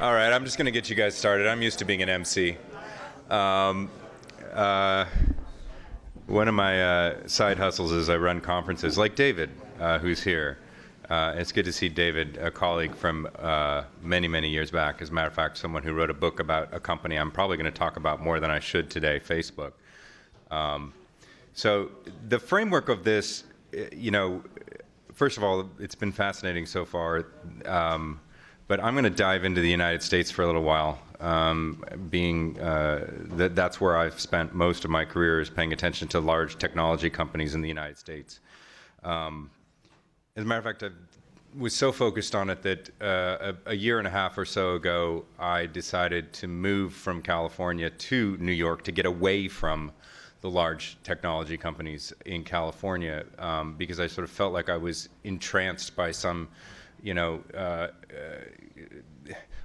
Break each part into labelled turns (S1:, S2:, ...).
S1: All right, I'm just going to get you guys started. I'm used to being an MC. Um, uh, One of my side hustles is I run conferences, like David, who's here. It's good to see David, a colleague from many, many years back. As a matter of fact, someone who wrote a book about a company I'm probably going to talk about more than I should today, Facebook. So the framework of this, first of all, it's been fascinating so far. But I'm going to dive into the United States for a little while, that's where I've spent most of my career, is paying attention to large technology companies in the United States. As a matter of fact, I was so focused on it that a year and a half or so ago, I decided to move from California to New York to get away from the large technology companies in California, because I sort of felt like I was entranced by some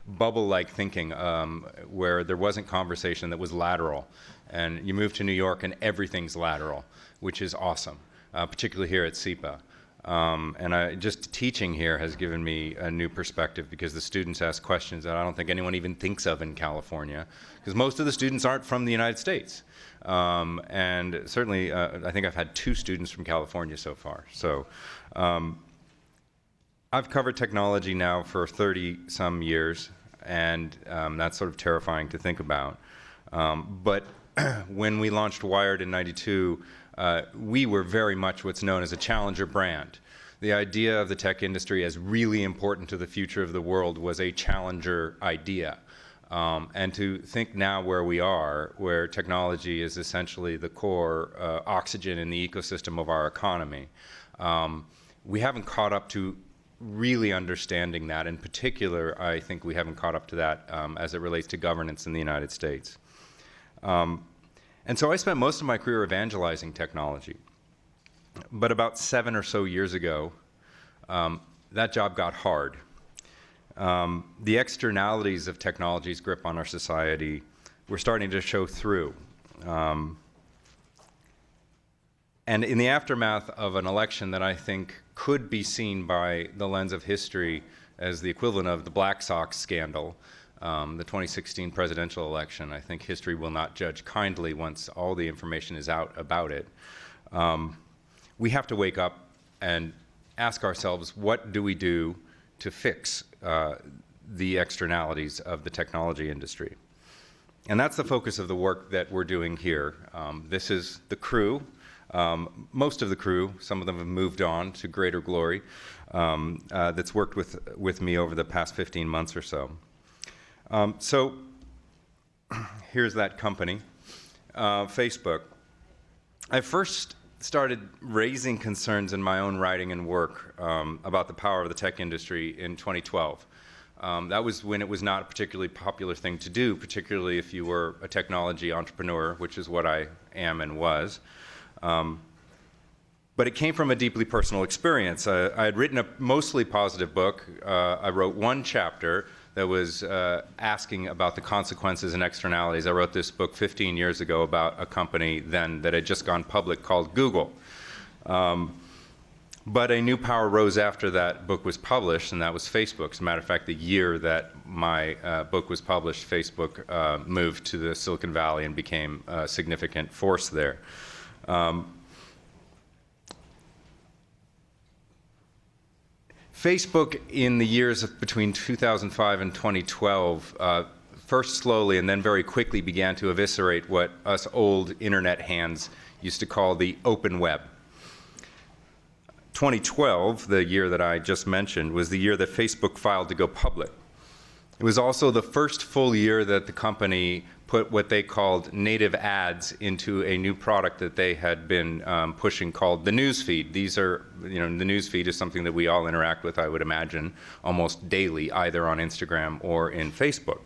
S1: bubble-like thinking, where there wasn't conversation that was lateral. And you move to New York and everything's lateral, which is awesome, particularly here at SIPA. And just teaching here has given me a new perspective, because the students ask questions that I don't think anyone even thinks of in California, because most of the students aren't from the United States. And certainly, I think I've had 2 students from California so far. So. I've covered technology now for 30-some years, and that's sort of terrifying to think about. But when we launched Wired in '92, we were very much what's known as a challenger brand. The idea of the tech industry as really important to the future of the world was a challenger idea. And to think now where we are, where technology is essentially the core oxygen in the ecosystem of our economy, we haven't caught up to really understanding that. In particular, I think we haven't caught up to that as it relates to governance in the United States. And so I spent most of my career evangelizing technology. But about 7 or so years ago, that job got hard. The externalities of technology's grip on our society were starting to show through. And in the aftermath of an election that I think could be seen by the lens of history as the equivalent of the Black Sox scandal, the 2016 presidential election, I think history will not judge kindly once all the information is out about it. We have to wake up and ask ourselves, what do we do to fix the externalities of the technology industry? And that's the focus of the work that we're doing here. This is the crew. Most of the crew, some of them have moved on to greater glory, that's worked with me over the past 15 months or so. So here's that company, Facebook. I first started raising concerns in my own writing and work about the power of the tech industry in 2012. That was when it was not a particularly popular thing to do, particularly if you were a technology entrepreneur, which is what I am and was. But it came from a deeply personal experience. I had written a mostly positive book. I wrote one chapter that was asking about the consequences and externalities. I wrote this book 15 years ago about a company then that had just gone public called Google. But a new power rose after that book was published, and that was Facebook. As a matter of fact, the year that my book was published, Facebook moved to the Silicon Valley and became a significant force there. Facebook, in the years between 2005 and 2012, first slowly and then very quickly began to eviscerate what us old internet hands used to call the open web. 2012, the year that I just mentioned, was the year that Facebook filed to go public. It was also the first full year that the company put what they called native ads into a new product that they had been pushing called the news feed. These are, the news feed is something that we all interact with, I would imagine, almost daily, either on Instagram or in Facebook.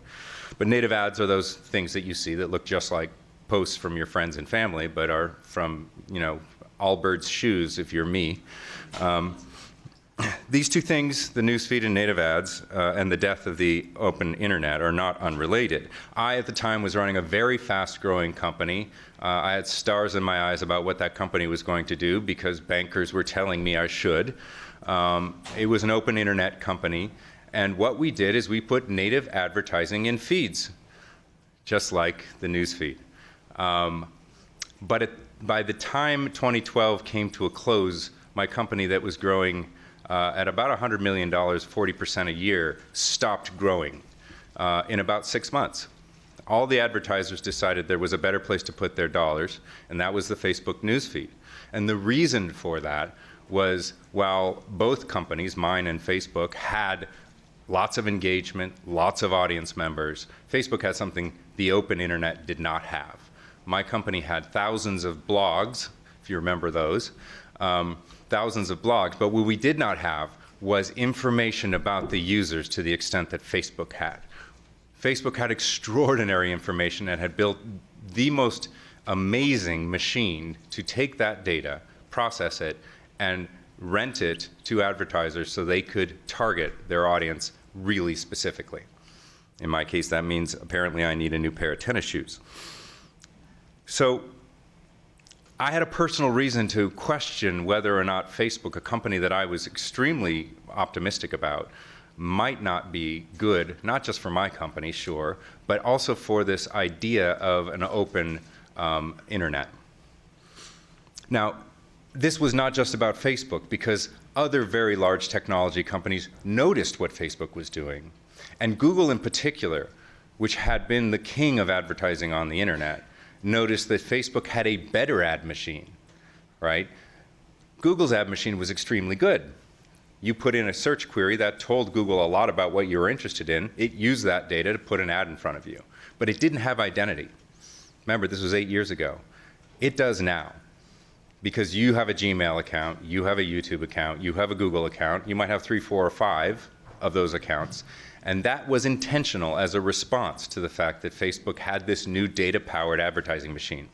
S1: But native ads are those things that you see that look just like posts from your friends and family, but are from, Allbirds shoes if you're me. These two things, the newsfeed and native ads, and the death of the open internet, are not unrelated. I, at the time, was running a very fast-growing company. I had stars in my eyes about what that company was going to do because bankers were telling me I should. It was an open internet company, And what we did is we put native advertising in feeds, just like the news feed. But by the time 2012 came to a close, my company that was growing at about $100 million, 40% a year, stopped growing in about 6 months. All the advertisers decided there was a better place to put their dollars, and that was the Facebook newsfeed. And the reason for that was, while both companies, mine and Facebook, had lots of engagement, lots of audience members, Facebook had something the open internet did not have. My company had thousands of blogs, if you remember those, thousands of blogs, but what we did not have was information about the users to the extent that Facebook had. Facebook had extraordinary information and had built the most amazing machine to take that data, process it, and rent it to advertisers so they could target their audience really specifically. In my case, that means apparently I need a new pair of tennis shoes. So I had a personal reason to question whether or not Facebook, a company that I was extremely optimistic about, might not be good, not just for my company, sure, but also for this idea of an open internet. Now, this was not just about Facebook, because other very large technology companies noticed what Facebook was doing. And Google in particular, which had been the king of advertising on the internet, noticed that Facebook had a better ad machine, right? Google's ad machine was extremely good. You put in a search query that told Google a lot about what you were interested in. It used that data to put an ad in front of you. But it didn't have identity. Remember, this was 8 years ago. It does now. Because you have a Gmail account, you have a YouTube account, you have a Google account, you might have 3, 4, or 5 of those accounts. And that was intentional as a response to the fact that Facebook had this new data-powered advertising machine.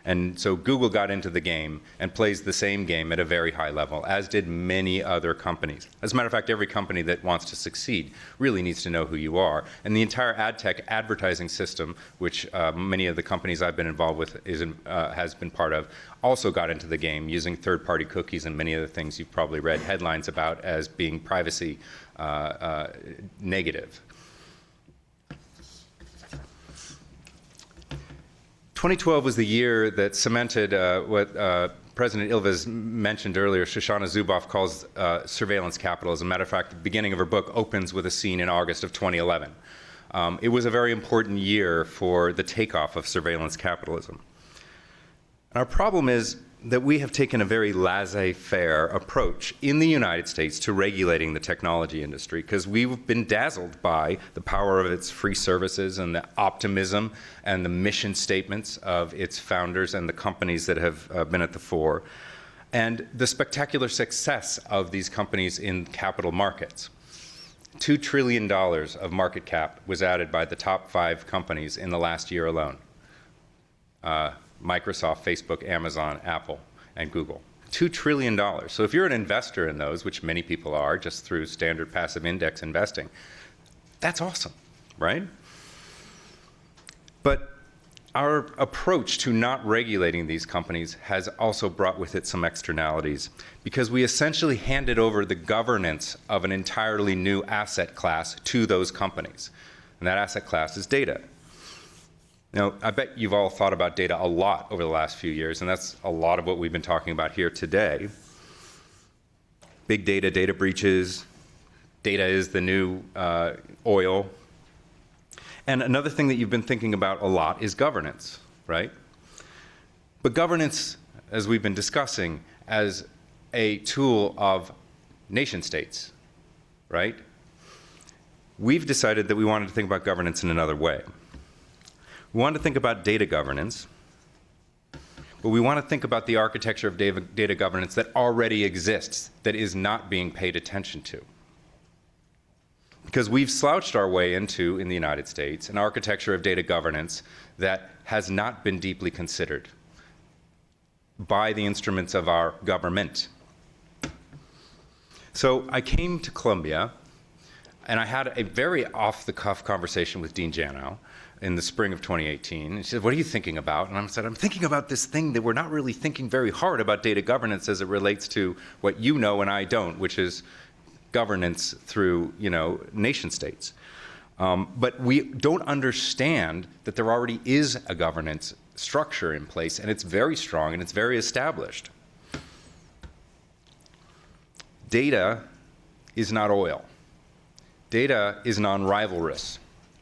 S1: And so Google got into the game and plays the same game at a very high level, as did many other companies. As a matter of fact, every company that wants to succeed really needs to know who you are. And the entire ad tech advertising system, which many of the companies I've been involved with has been part of, also got into the game using third-party cookies and many of the things you've probably read headlines about as being privacy negative. 2012 was the year that cemented what President Ilves mentioned earlier. Shoshana Zuboff calls surveillance capitalism. As a matter of fact, the beginning of her book opens with a scene in August of 2011. It was a very important year for the takeoff of surveillance capitalism. Our problem is that we have taken a very laissez-faire approach in the United States to regulating the technology industry, because we've been dazzled by the power of its free services and the optimism and the mission statements of its founders and the companies that have been at the fore, and the spectacular success of these companies in capital markets. $2 trillion of market cap was added by the top 5 companies in the last year alone. Microsoft, Facebook, Amazon, Apple, and Google. $2 trillion. So if you're an investor in those, which many people are just through standard passive index investing, that's awesome, right? But our approach to not regulating these companies has also brought with it some externalities, because we essentially handed over the governance of an entirely new asset class to those companies. And that asset class is data. Now, I bet you've all thought about data a lot over the last few years, and that's a lot of what we've been talking about here today. Big data, data breaches, data is the new oil. And another thing that you've been thinking about a lot is governance, right? But governance, as we've been discussing, as a tool of nation states, right? We've decided that we wanted to think about governance in another way. We want to think about data governance, but we want to think about the architecture of data governance that already exists, that is not being paid attention to. Because we've slouched our way into, in the United States, an architecture of data governance that has not been deeply considered by the instruments of our government. So I came to Columbia, and I had a very off-the-cuff conversation with Dean Janow in the spring of 2018. He said, "What are you thinking about?" And I said, "I'm thinking about this thing that we're not really thinking very hard about data governance as it relates to what you know and I don't, which is governance through, nation states. But we don't understand that there already is a governance structure in place, and it's very strong and it's very established. Data is not oil. Data is non-rivalrous.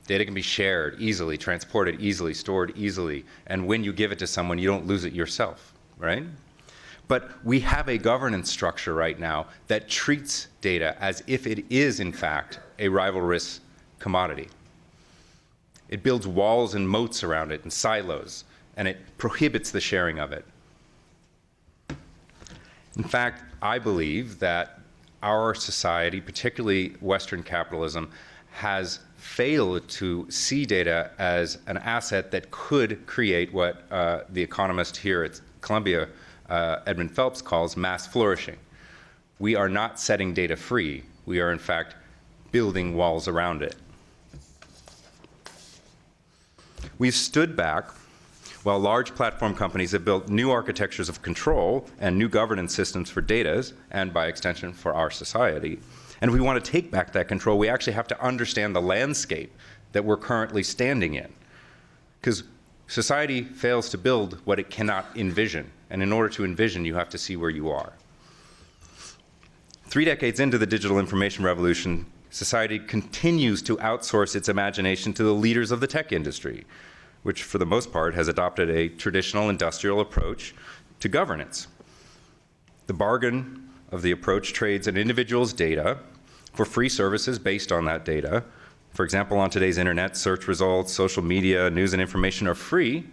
S1: Data can be shared easily, transported easily, stored easily, and when you give it to someone, you don't lose it yourself, right? But we have a governance structure right now that treats data as if it is, in fact, a rivalrous commodity. It builds walls and moats around it and silos, and it prohibits the sharing of it. In fact, I believe that our society, particularly Western capitalism, has failed to see data as an asset that could create what the economist here at Columbia, Edmund Phelps, calls mass flourishing. We are not setting data free. We are, in fact, building walls around it. We've stood back while large platform companies have built new architectures of control and new governance systems for data, and by extension for our society. And if we want to take back that control, we actually have to understand the landscape that we're currently standing in. Because society fails to build what it cannot envision. And in order to envision, you have to see where you are. 3 decades into the digital information revolution, society continues to outsource its imagination to the leaders of the tech industry, which for the most part has adopted a traditional industrial approach to governance. The bargain of the approach trades an individual's data for free services based on that data. For example, on today's internet, search results, social media, news and information are free,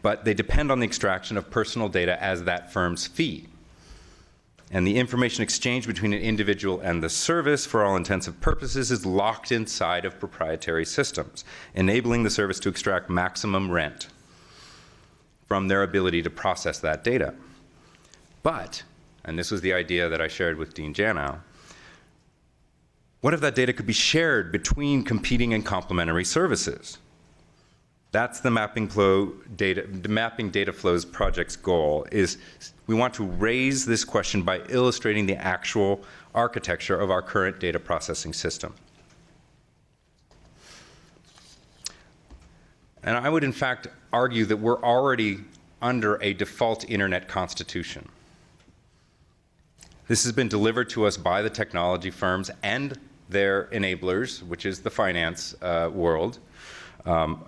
S1: but they depend on the extraction of personal data as that firm's fee. And the information exchange between an individual and the service, for all intents and purposes, is locked inside of proprietary systems, enabling the service to extract maximum rent from their ability to process that data. But, and this was the idea that I shared with Dean Janow, what if that data could be shared between competing and complementary services? That's the Mapping Data Flows project's goal, is we want to raise this question by illustrating the actual architecture of our current data processing system. And I would in fact argue that we're already under a default internet constitution. This has been delivered to us by the technology firms and their enablers, which is the finance world.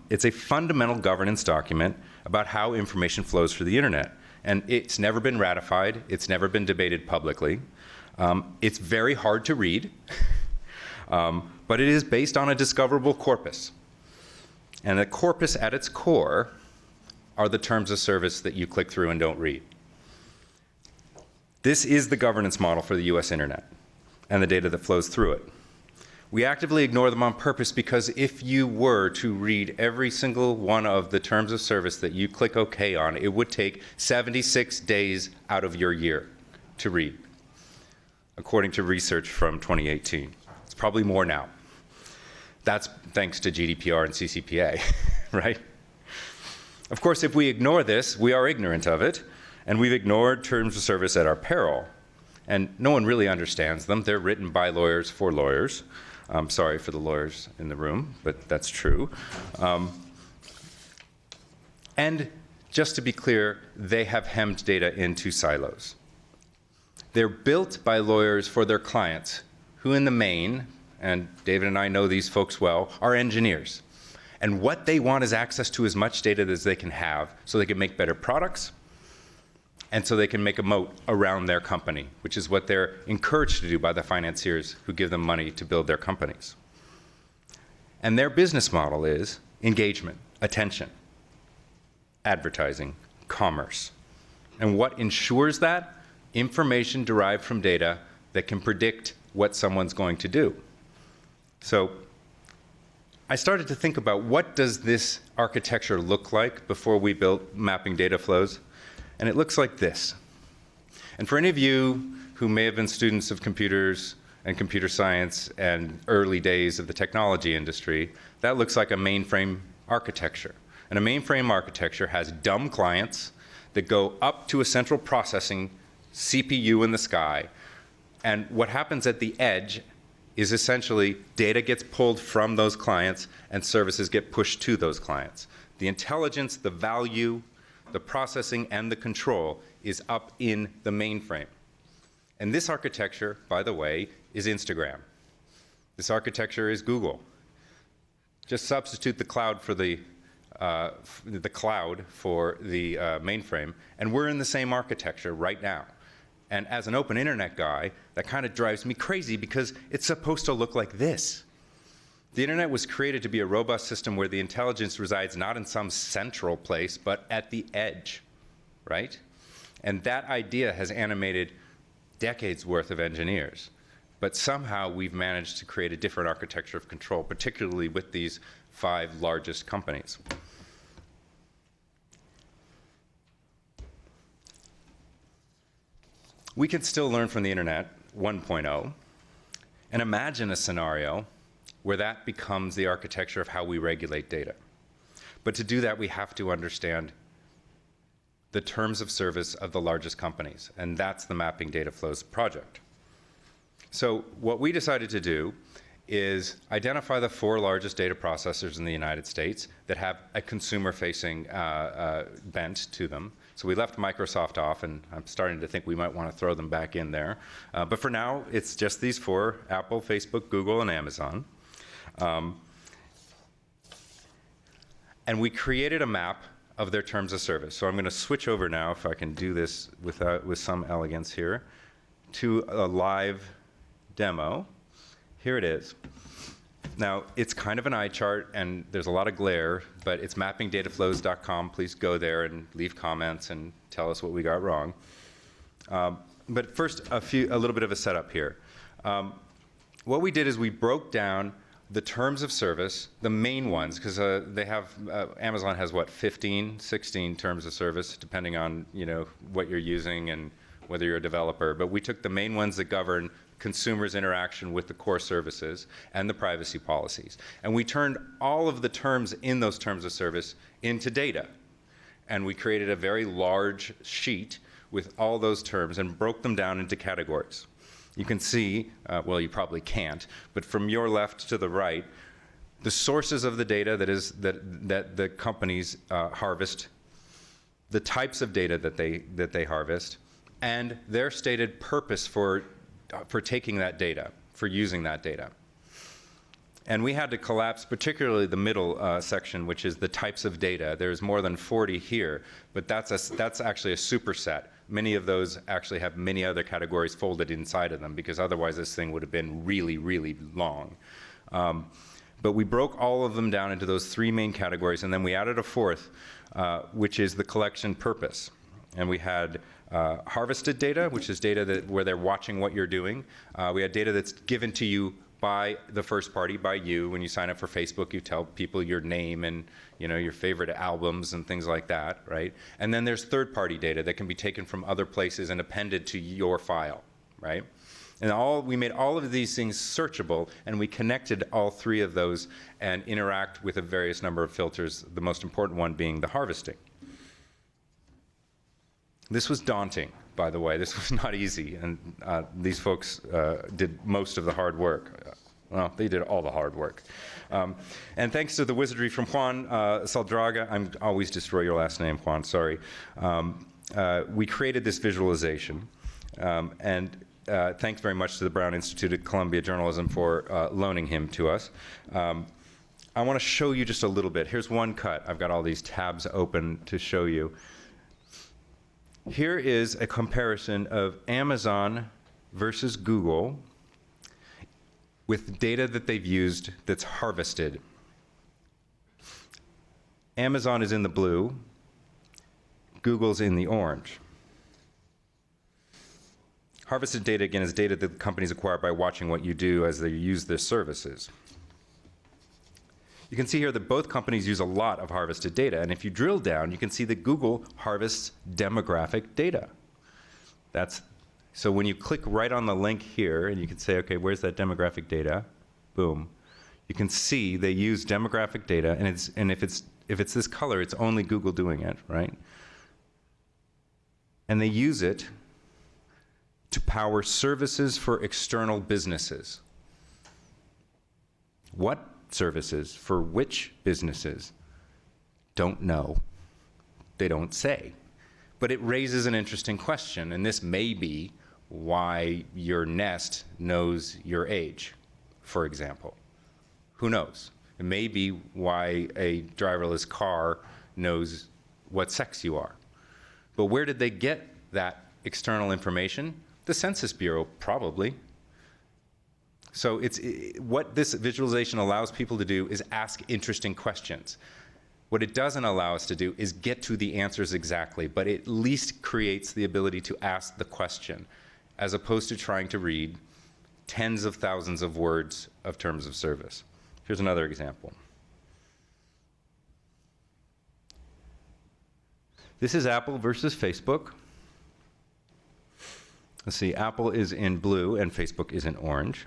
S1: It's a fundamental governance document about how information flows through the internet. And it's never been ratified. It's never been debated publicly. It's very hard to read, but it is based on a discoverable corpus. And the corpus at its core are the terms of service that you click through and don't read. This is the governance model for the US internet and the data that flows through it. We actively ignore them on purpose because if you were to read every single one of the terms of service that you click OK on, it would take 76 days out of your year to read, according to research from 2018. It's probably more now. That's thanks to GDPR and CCPA, right? Of course, if we ignore this, we are ignorant of it, and we've ignored terms of service at our peril. And no one really understands them. They're written by lawyers for lawyers. I'm sorry for the lawyers in the room, but that's true. And just to be clear, they have hemmed data into silos. They're built by lawyers for their clients, who in the main, and David and I know these folks well, are engineers. And what they want is access to as much data as they can have so they can make better products, and so they can make a moat around their company, which is what they're encouraged to do by the financiers who give them money to build their companies. And their business model is engagement, attention, advertising, commerce. And what ensures that? Information derived from data that can predict what someone's going to do. So I started to think about what does this architecture look like before we built mapping data flows. And it looks like this. And for any of you who may have been students of computers and computer science and early days of the technology industry, that looks like a mainframe architecture. And a mainframe architecture has dumb clients that go up to a central processing CPU in the sky, And what happens at the edge is essentially data gets pulled from those clients and services get pushed to those clients. The intelligence, the value, the processing, and the control is up in the mainframe. And this architecture, by the way, is Instagram. This architecture is Google. Just substitute the cloud for the mainframe, and we're in the same architecture right now. And as an open internet guy, that kind of drives me crazy because it's supposed to look like this. The internet was created to be a robust system where the intelligence resides not in some central place, but at the edge, right? And that idea has animated decades worth of engineers. But somehow we've managed to create a different architecture of control, particularly with these 5 largest companies. We can still learn from the internet 1.0 and imagine a scenario where that becomes the architecture of how we regulate data. But to do that, we have to understand the terms of service of the largest companies, and that's the Mapping Data Flows project. So what we decided to do is identify the 4 largest data processors in the United States that have a consumer-facing bent to them. So we left Microsoft off, and I'm starting to think we might want to throw them back in there. But for now, it's just these 4, Apple, Facebook, Google, and Amazon. And we created a map of their terms of service. So I'm going to switch over now, if I can do this with some elegance here, to a live demo. Here it is. Now, it's kind of an eye chart, and there's a lot of glare, but it's mappingdataflows.com. Please go there and leave comments and tell us what we got wrong. But first, a little bit of a setup here. What we did is we broke down the terms of service, the main ones, because Amazon has, what, 15, 16 terms of service, depending on what you're using and whether you're a developer. But we took the main ones that govern consumers' interaction with the core services and the privacy policies. And we turned all of the terms in those terms of service into data. And we created a very large sheet with all those terms and broke them down into categories. You can see, well, you probably can't, but from your left to the right, the sources of the data that the companies harvest, the types of data that they harvest, and their stated purpose for taking that data, for using that data. And we had to collapse particularly the middle section, which is the types of data. There's more than 40 here, but that's actually a superset. Many of those actually have many other categories folded inside of them, because otherwise this thing would have been really, really long. But we broke all of them down into those 3 main categories, and then we added a 4th, which is the collection purpose. And we had harvested data, which is data where they're watching what you're doing. We had data that's given to you by the first party, by you. When you sign up for Facebook, you tell people your name and your favorite albums and things like that, right? And then there's third-party data that can be taken from other places and appended to your file, right? And we made all of these things searchable, and we connected all 3 of those and interact with a various number of filters, the most important one being the harvesting. This was daunting, by the way. This was not easy, and these folks did most of the hard work. Well, they did all the hard work. And thanks to the wizardry from Juan Saldarriaga, I always destroy your last name, Juan, sorry. We created this visualization, and thanks very much to the Brown Institute at Columbia Journalism for loaning him to us. I want to show you just a little bit. Here's one cut. I've got all these tabs open to show you. Here is a comparison of Amazon versus Google with data that they've used that's harvested. Amazon is in the blue, Google's in the orange. Harvested data, again, is data that companies acquire by watching what you do as they use their services. You can see here that both companies use a lot of harvested data, and if you drill down, you can see that Google harvests demographic data. So when you click right on the link here, and you can say, okay, where's that demographic data? Boom. You can see they use demographic data, and if it's this color, it's only Google doing it, right? And they use it to power services for external businesses. What services for which businesses? Don't know. They don't say. But it raises an interesting question, and this may be why your Nest knows your age, for example. Who knows? It may be why a driverless car knows what sex you are. But where did they get that external information? The Census Bureau, probably. So what this visualization allows people to do is ask interesting questions. What it doesn't allow us to do is get to the answers exactly, but it at least creates the ability to ask the question, as opposed to trying to read tens of thousands of words of terms of service. Here's another example. This is Apple versus Facebook. Let's see, Apple is in blue and Facebook is in orange.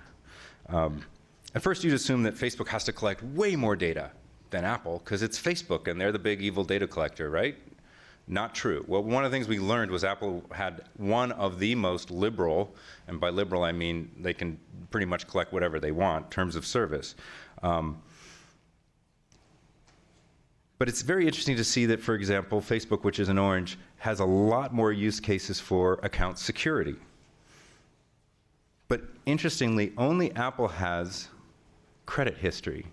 S1: At first you'd assume that Facebook has to collect way more data than Apple because it's Facebook and they're the big evil data collector, right? Not true. Well, one of the things we learned was Apple had one of the most liberal, and by liberal I mean they can pretty much collect whatever they want, terms of service. But it's very interesting to see that, for example, Facebook, which is in orange, has a lot more use cases for account security. But interestingly, only Apple has credit history.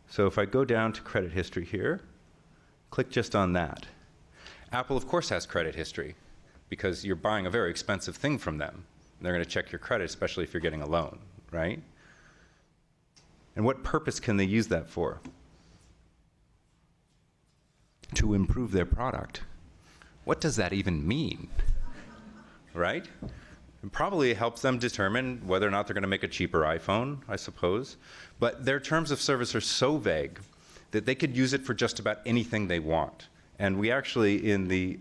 S1: So if I go down to credit history here, click just on that. Apple, of course, has credit history because you're buying a very expensive thing from them. They're going to check your credit, especially if you're getting a loan, right? And what purpose can they use that for? To improve their product. What does that even mean, right? It probably helps them determine whether or not they're going to make a cheaper iPhone, I suppose. But their terms of service are so vague that they could use it for just about anything they want. And we actually, in the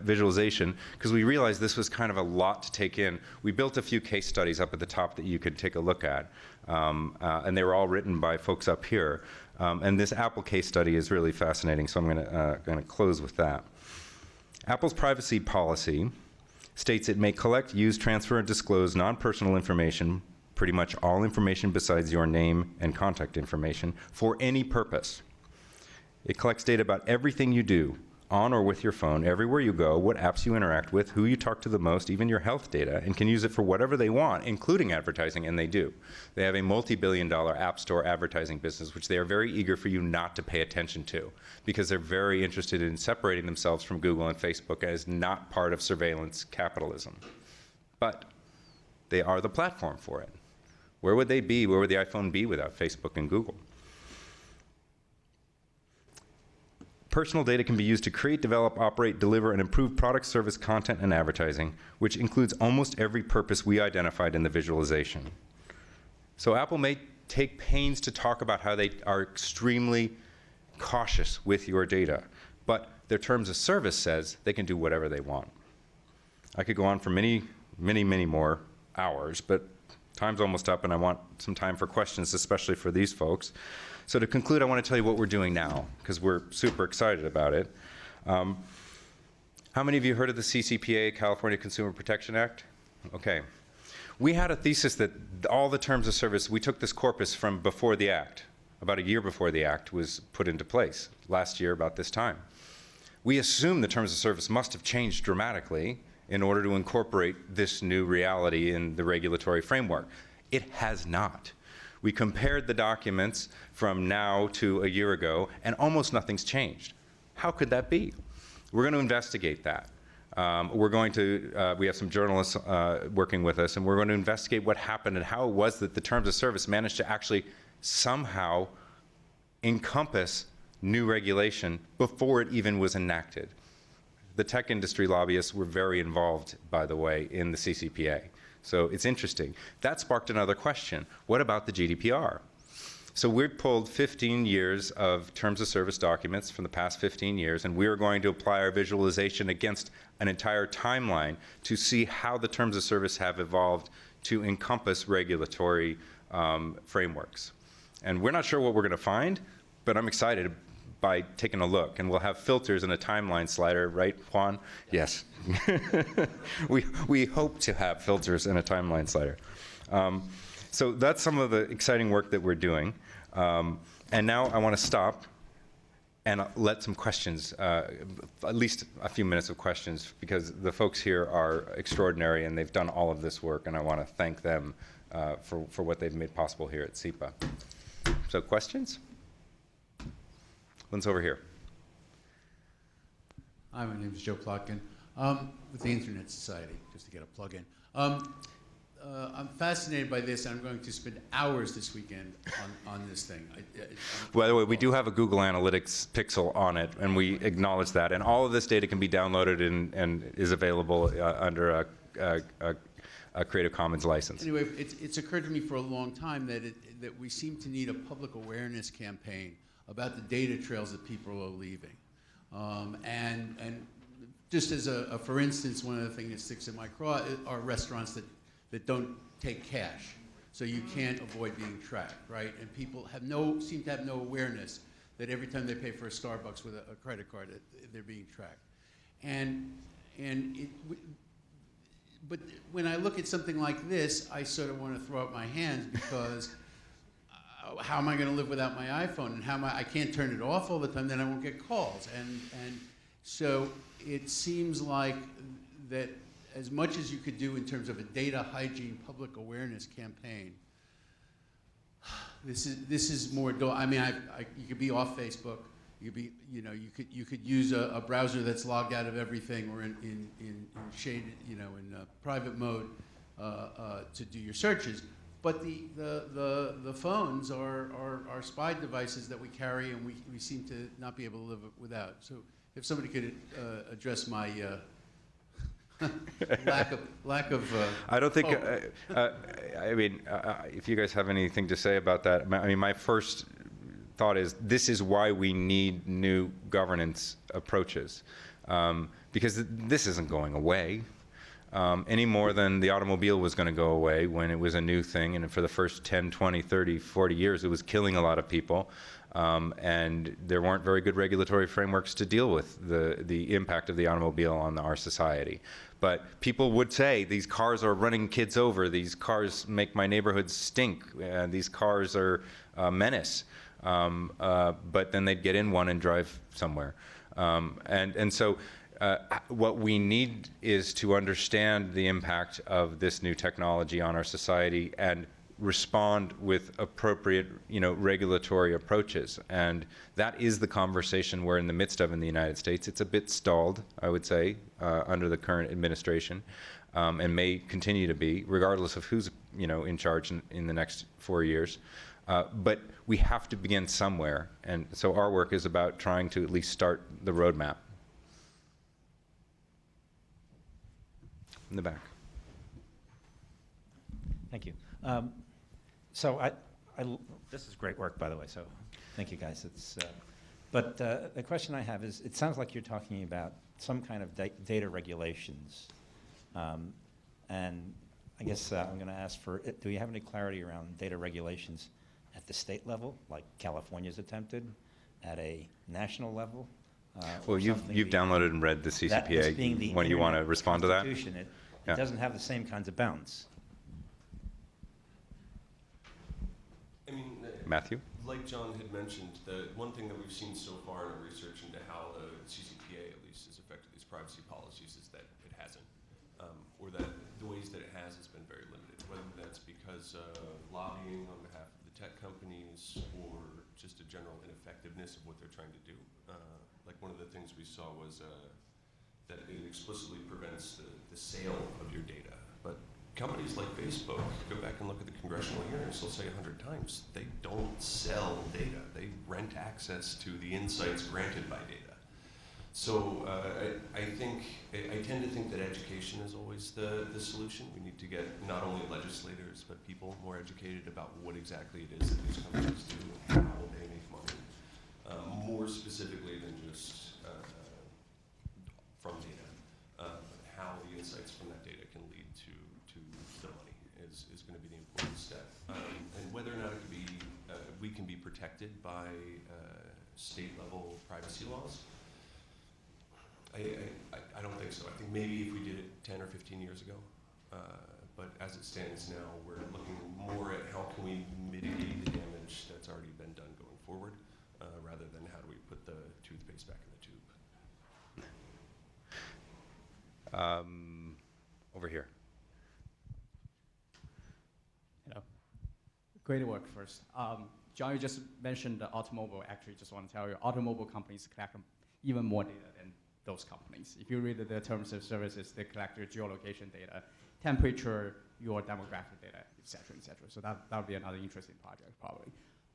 S1: visualization, because we realized this was kind of a lot to take in, we built a few case studies up at the top that you could take a look at. And they were all written by folks up here. And this Apple case study is really fascinating, so I'm going to close with that. Apple's privacy policy states it may collect, use, transfer, and disclose non-personal information, pretty much all information besides your name and contact information, for any purpose. It collects data about everything you do, on or with your phone, everywhere you go, what apps you interact with, who you talk to the most, even your health data, and can use it for whatever they want, including advertising, and they do. They have a multi-billion-dollar app store advertising business, which they are very eager for you not to pay attention to, because they're very interested in separating themselves from Google and Facebook as not part of surveillance capitalism. But they are the platform for it. Where would they be, where would the iPhone be without Facebook and Google? Personal data can be used to create, develop, operate, deliver, and improve product, service, content, and advertising, which includes almost every purpose we identified in the visualization. So Apple may take pains to talk about how they are extremely cautious with your data, but their terms of service says they can do whatever they want. I could go on for many, many, many more hours, but time's almost up and I want some time for questions, especially for these folks. So to conclude, I want to tell you what we're doing now, because we're super excited about it. How many of you heard of the CCPA, California Consumer Protection Act? Okay. We had a thesis that all the terms of service, we took this corpus from before the act, about a year before the act was put into place, last year about this time. We assumed the terms of service must have changed dramatically in order to incorporate this new reality in the regulatory framework. It has not. We compared the documents from now to a year ago, and almost nothing's changed. How could that be? We're going to investigate that. We have some journalists working with us, and we're going to investigate what happened and how it was that the terms of service managed to actually somehow encompass new regulation before it even was enacted. The tech industry lobbyists were very involved, by the way, in the CCPA. So it's interesting. That sparked another question. What about the GDPR? So we pulled 15 years of terms of service documents from the past 15 years, and we are going to apply our visualization against an entire timeline to see how the terms of service have evolved to encompass regulatory frameworks. And we're not sure what we're going to find, but I'm excited by taking a look, and we'll have filters and a timeline slider, right, Juan? Yes. we hope to have filters and a timeline slider. So that's some of the exciting work that we're doing. And now I want to stop and let some questions, at least a few minutes of questions, because the folks here are extraordinary and they've done all of this work, and I want to thank them for what they've made possible here at SIPA. So questions? One's over here.
S2: Hi, my name is Joe Plotkin with the Internet Society, just to get a plug in. I'm fascinated by this, and I'm going to spend hours this weekend on this thing.
S1: By the way, we do have a Google Analytics pixel on it, and we acknowledge that. And all of this data can be downloaded and is available under a Creative Commons license.
S2: Anyway, it's occurred to me for a long time that we seem to need a public awareness campaign about the data trails that people are leaving. And just as for instance, one of the things that sticks in my craw are restaurants that don't take cash, so you can't avoid being tracked, right? And people seem to have no awareness that every time they pay for a Starbucks with a credit card, that they're being tracked. But when I look at something like this, I sort of want to throw up my hands, because how am I going to live without my iPhone? And I can't turn it off all the time, then I won't get calls. And so it seems like that as much as you could do in terms of a data hygiene public awareness campaign, this is more. I mean, you could be off Facebook. You could be, you could use a browser that's logged out of everything, or in shaded, in private mode to do your searches. But the phones are spy devices that we carry, and we seem to not be able to live without. So if somebody could address my lack of.
S1: I don't think. I mean, if you guys have anything to say about that, I mean, my first thought is this is why we need new governance approaches, because this isn't going away. Any more than the automobile was going to go away when it was a new thing, and for the first 10, 20, 30, 40 years it was killing a lot of people, and there weren't very good regulatory frameworks to deal with the impact of the automobile on our society. But people would say, these cars are running kids over, these cars make my neighborhood stink, these cars are a menace. But then they'd get in one and drive somewhere. And so what we need is to understand the impact of this new technology on our society and respond with appropriate, regulatory approaches. And that is the conversation we're in the midst of in the United States. It's a bit stalled, I would say, under the current administration, and may continue to be, regardless of who's, in charge in the next 4 years. But we have to begin somewhere, and so our work is about trying to at least start the roadmap. In the back.
S3: Thank you. This is great work, by the way, so thank you guys. But the question I have is, it sounds like you're talking about some kind of data regulations. And I guess I'm going to ask do you have any clarity around data regulations at the state level, like California's attempted, at a national level?
S1: Well, you've downloaded and read the CCPA. When you want to respond to that?
S3: It doesn't have the same kinds of bounds.
S4: I mean,
S1: Matthew?
S4: Like John had mentioned, the one thing that we've seen so far in our research into how the CCPA at least has affected these privacy policies is that it hasn't, or that the ways that it has been very limited, whether that's because of lobbying on behalf of the tech companies or just a general ineffectiveness of what they're trying to do. Like one of the things we saw was that it explicitly prevents the sale of your data. But companies like Facebook, go back and look at the congressional hearings, they'll say 100 times, they don't sell data. They rent access to the insights granted by data. So I tend to think that education is always the solution. We need to get not only legislators, but people more educated about what exactly it is that these companies do and how they make money. More specifically than just from data, how the insights from that data can lead to the money is going to be the important step. And whether or not it can be we can be protected by state-level privacy laws? I don't think so. I think maybe if we did it 10 or 15 years ago, but as it stands now, we're looking more at how can we mitigate the damage that's already been done going forward, rather than how do we put the toothpaste back in the tube.
S1: Over here.
S5: Hello. Great work first. John, you just mentioned the automobile. Actually, just want to tell you, automobile companies collect even more data than those companies. If you read the terms of services, they collect your geolocation data, temperature, your demographic data, et cetera, et cetera. So that would be another interesting project, probably.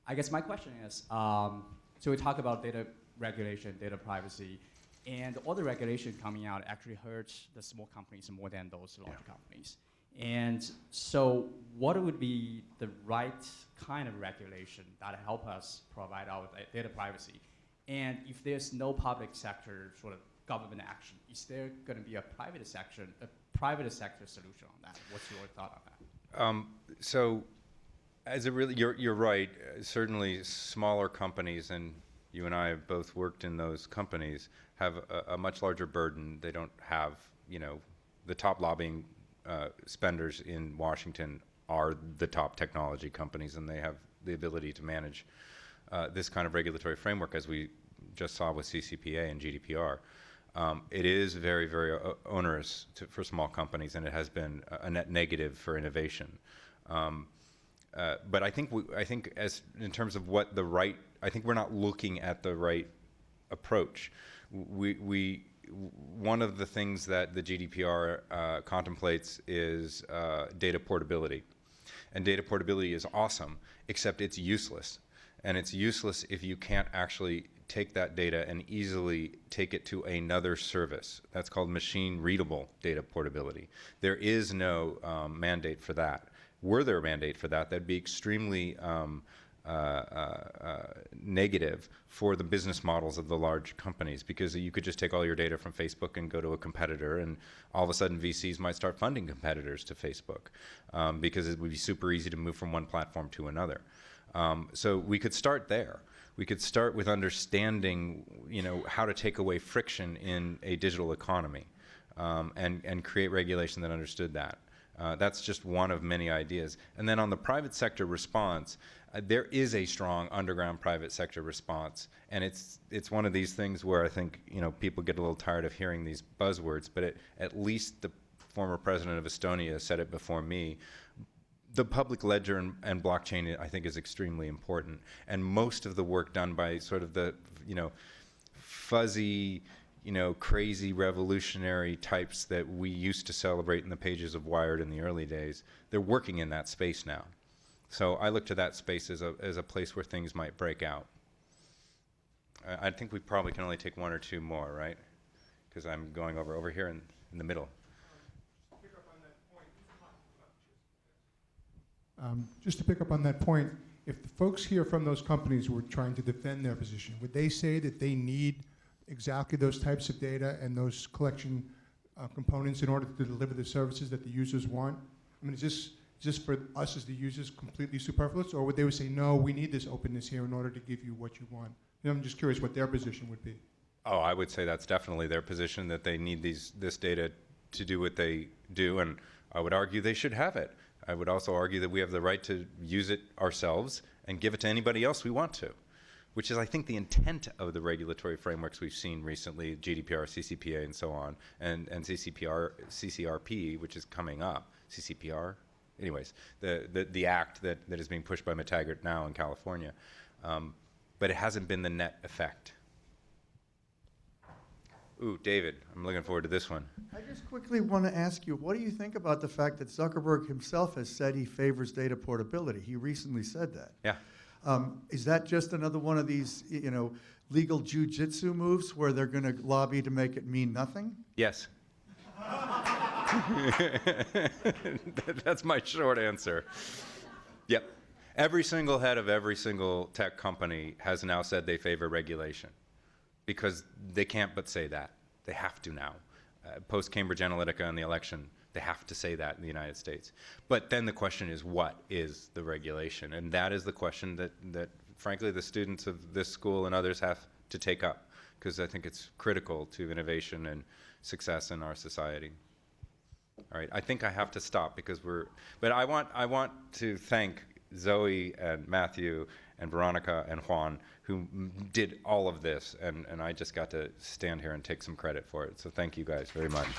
S5: I guess my question is, so we talk about data regulation, data privacy, and all the regulation coming out actually hurts the small companies more than those large companies. And so what would be the right kind of regulation that help us provide our data privacy? And if there's no public sector sort of government action, is there going to be a private sector solution on that? What's your thought on that?
S1: So, as it really, you're right. Certainly, smaller companies, and you and I have both worked in those companies, have a much larger burden. They don't have, the top lobbying spenders in Washington are the top technology companies, and they have the ability to manage this kind of regulatory framework, as we just saw with CCPA and GDPR. It is very, very onerous for small companies, and it has been a net negative for innovation. But I think as in terms of what the right, I think we're not looking at the right approach. One of the things that the GDPR contemplates is data portability. And data portability is awesome, except it's useless. And it's useless if you can't actually take that data and easily take it to another service. That's called machine-readable data portability. There is no mandate for that. Were there a mandate for that, that'd be extremely negative for the business models of the large companies, because you could just take all your data from Facebook and go to a competitor, and all of a sudden VCs might start funding competitors to Facebook, because it would be super easy to move from one platform to another. So we could start there. We could start with understanding, how to take away friction in a digital economy, and create regulation that understood that. That's just one of many ideas. And then on the private sector response, there is a strong underground private sector response, and it's one of these things where I think people get a little tired of hearing these buzzwords, but at least the former president of Estonia said it before me. The public ledger and blockchain, I think, is extremely important, and most of the work done by sort of the fuzzy, crazy revolutionary types that we used to celebrate in the pages of Wired in the early days, they're working in that space now. So I look to that space as a place where things might break out. I think we probably can only take one or two more, right? Because I'm going over here in the middle.
S6: Just to pick up on that point, if the folks here from those companies were trying to defend their position, would they say that they need exactly those types of data and those collection components in order to deliver the services that the users want? I mean, is this for us as the users completely superfluous, or would they say, no, we need this openness here in order to give you what you want? I'm just curious what their position would be.
S1: Oh, I would say that's definitely their position, that they need this data to do what they do, and I would argue they should have it. I would also argue that we have the right to use it ourselves and give it to anybody else we want to, which is, I think, the intent of the regulatory frameworks we've seen recently, GDPR, CCPA, and so on, and CCRP, which is coming up. CCPR? Anyways, the act that is being pushed by McTaggart now in California. But it hasn't been the net effect. Ooh, David, I'm looking forward to this one.
S7: I just quickly want to ask you, what do you think about the fact that Zuckerberg himself has said he favors data portability? He recently said that.
S1: Yeah.
S7: Is that just another one of these, legal jujitsu moves where they're going to lobby to make it mean nothing?
S1: Yes. That's my short answer. Yep. Every single head of every single tech company has now said they favor regulation, because they can't but say that. They have to now. Post-Cambridge Analytica and the election, They have to say that in the United States. But then the question is, what is the regulation? And that is the question that frankly, the students of this school and others have to take up, because I think it's critical to innovation and success in our society. All right, I think I have to stop because but I want to thank Zoe and Matthew and Veronica and Juan, who did all of this, and I just got to stand here and take some credit for it. So thank you guys very much.